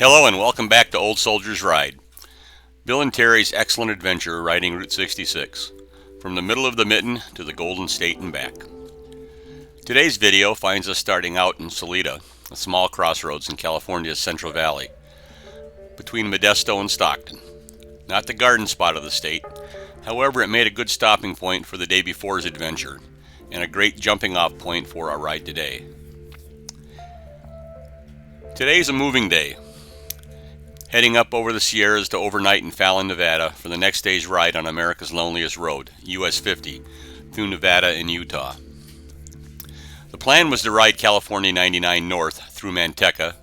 Hello and welcome back to Old Soldier's Ride. Bill and Terry's excellent adventure riding Route 66, from the middle of the Mitten to the Golden State and back. Today's video finds us starting out in Salida, a small crossroads in California's Central Valley, between Modesto and Stockton. Not the garden spot of the state, however it made a good stopping point for the day before's adventure, and a great jumping off point for our ride today. Today's a moving day. Heading up over the Sierras to overnight in FALLON, Nevada for the next day's ride on America's loneliest road, US 50, through Nevada and Utah. The plan was to ride California 99 north through MANTECA,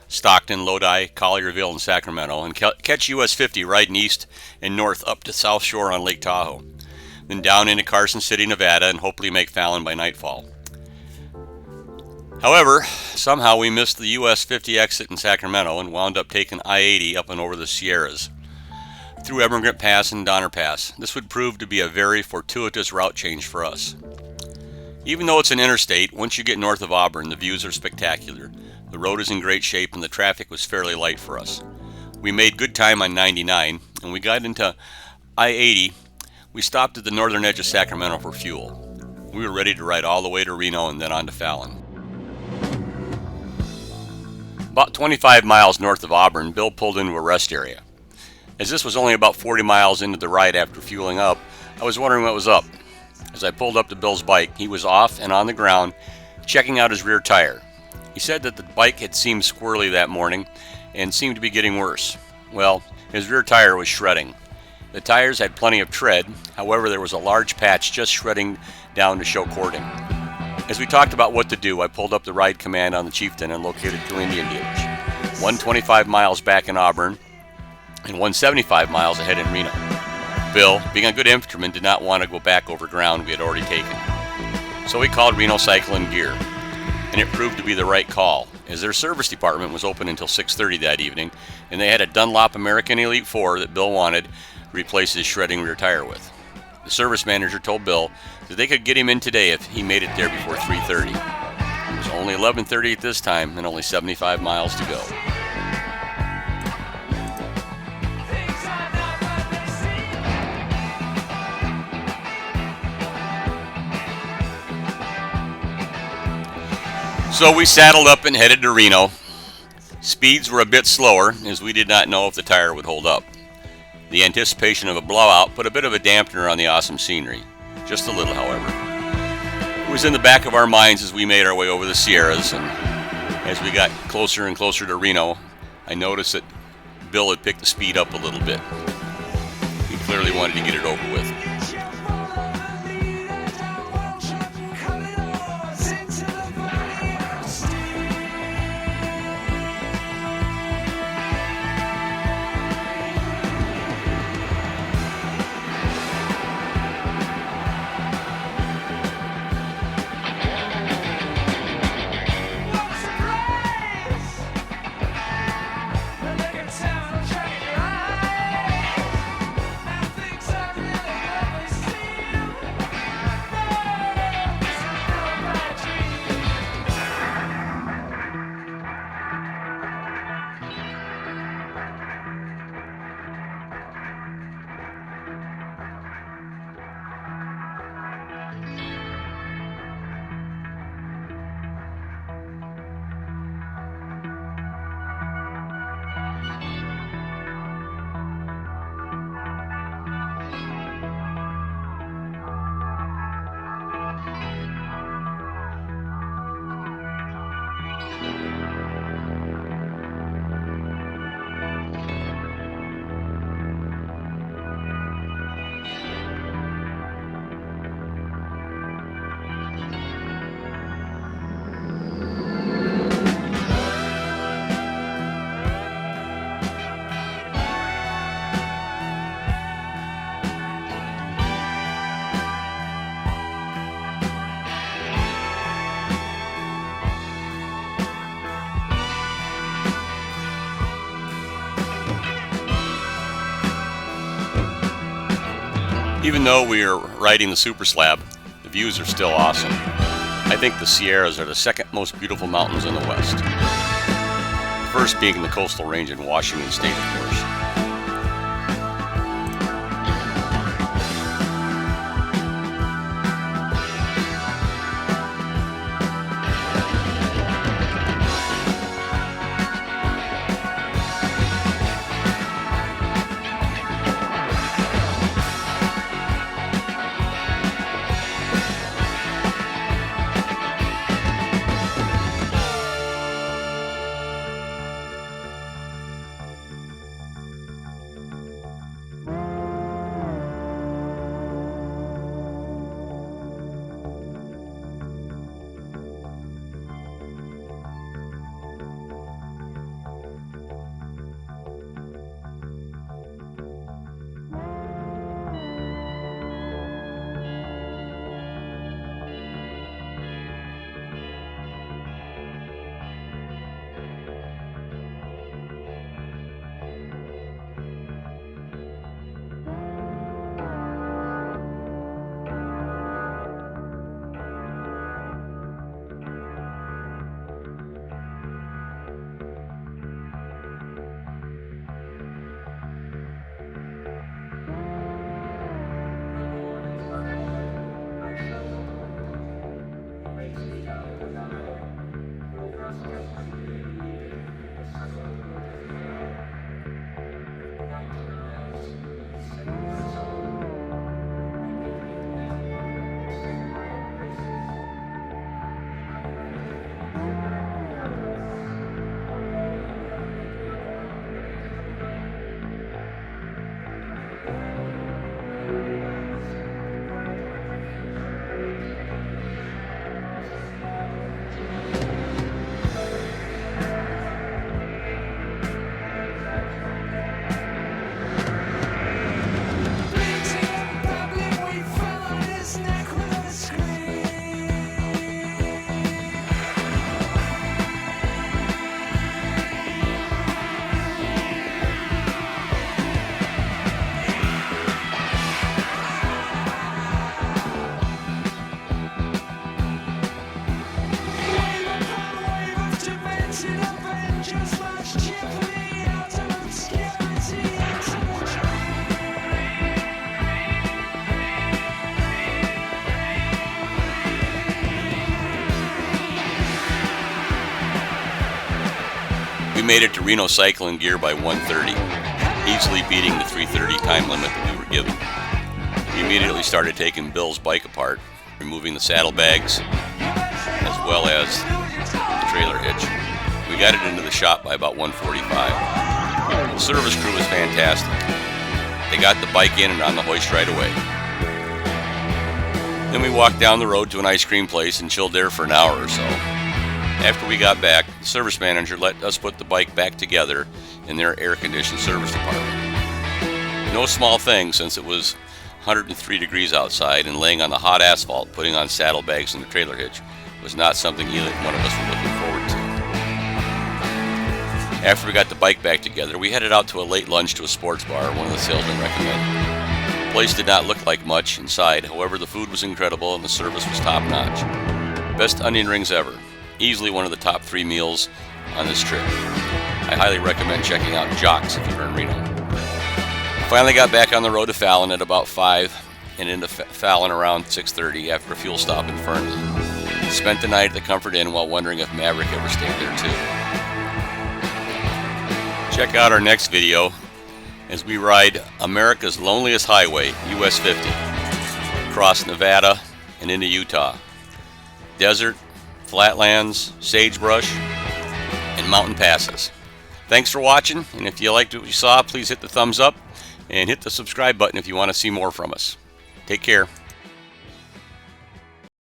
Stockton, Lodi, Collierville, and Sacramento, and catch US 50 riding east and north up to South Shore on Lake Tahoe, then down into Carson City, Nevada, and hopefully make FALLON by nightfall. However, somehow we missed the US 50 exit in Sacramento and wound up taking I-80 up and over the Sierras, through Emigrant Pass and Donner's Pass. This would prove to be a very fortuitous route change for us. Even though it's an interstate, once you get north of Auburn, the views are spectacular. The road is in great shape and the traffic was fairly light for us. We made good time on 99, and we got into I-80. We stopped at the northern edge of Sacramento for fuel. We were ready to ride all the way to Reno and then on to FALLON. About 25 miles north of Auburn, Bill pulled into a rest area. As this was only about 40 miles into the ride after fueling up, I was wondering what was up. As I pulled up to Bill's bike, he was off and on the ground, checking out his rear tire. He said that the bike had seemed squirrely that morning and seemed to be getting worse. Well, his rear tire was shredding. The tires had plenty of tread, however there was a large patch just shredding down to show cording. As we talked about what to do, I pulled up the ride command on the Chieftain and located 2 Indian dealers, 125 miles back in Auburn and 175 miles ahead in Reno. Bill, being a good infantryman, did not want to go back over ground we had already taken. So he called Reno Cycle and Gear, and it proved to be the right call, as their service department was open until 6:30 that evening, and they had a Dunlop American Elite 4 that Bill wanted to replace his shredding rear tire with. The service manager told Bill that they could get him in today if he made it there before 3:30. It was only 11:30 at this time and only 75 miles to go. So we saddled up and headed to Reno. Speeds were a bit slower as we did not know if the tire would hold up. The anticipation of a blowout put a bit of a dampener on the awesome scenery. Just a little, however. It was in the back of our minds as we made our way over the Sierras, and as we got closer and closer to Reno, I noticed that Bill had picked the speed up a little bit. He clearly wanted to get it over with. Even though we are riding the super slab, the views are still awesome. I think the Sierras are the second most beautiful mountains in the West. first being the coastal range in Washington State, of course. We made it to Reno Cycling Gear by 1:30, easily beating the 3:30 time limit that we were given. We immediately started taking Bill's bike apart, removing the saddlebags as well as the trailer hitch. We got it into the shop by about 1:45. The service crew was fantastic. They got the bike in and on the hoist right away. Then we walked down the road to an ice cream place and chilled there for an hour or so. After we got back, the service manager let us put the bike back together in their air-conditioned service department. No small thing, since it was 103 degrees outside and laying on the hot asphalt, putting on saddlebags and the trailer hitch was not something either one of us were looking forward to. After we got the bike back together, we headed out to a late lunch to a sports bar one of the salesmen recommended. The place did not look like much inside, however the food was incredible and the service was top-notch. Best onion rings ever. Easily one of the top 3 meals on this trip. I highly recommend checking out Jock's if you're in Reno. Finally got back on the road to Fallon at about 5 and into Fallon around 6:30 after a fuel stop in Fernley. Spent the night at the Comfort Inn while wondering if Maverick ever stayed there too. Check out our next video as we ride America's loneliest highway, US 50, across Nevada and into Utah. Desert, flatlands, sagebrush, and mountain passes. Thanks for watching, and if you liked what you saw, please hit the thumbs up and hit the subscribe button if you want to see more from us. Take care.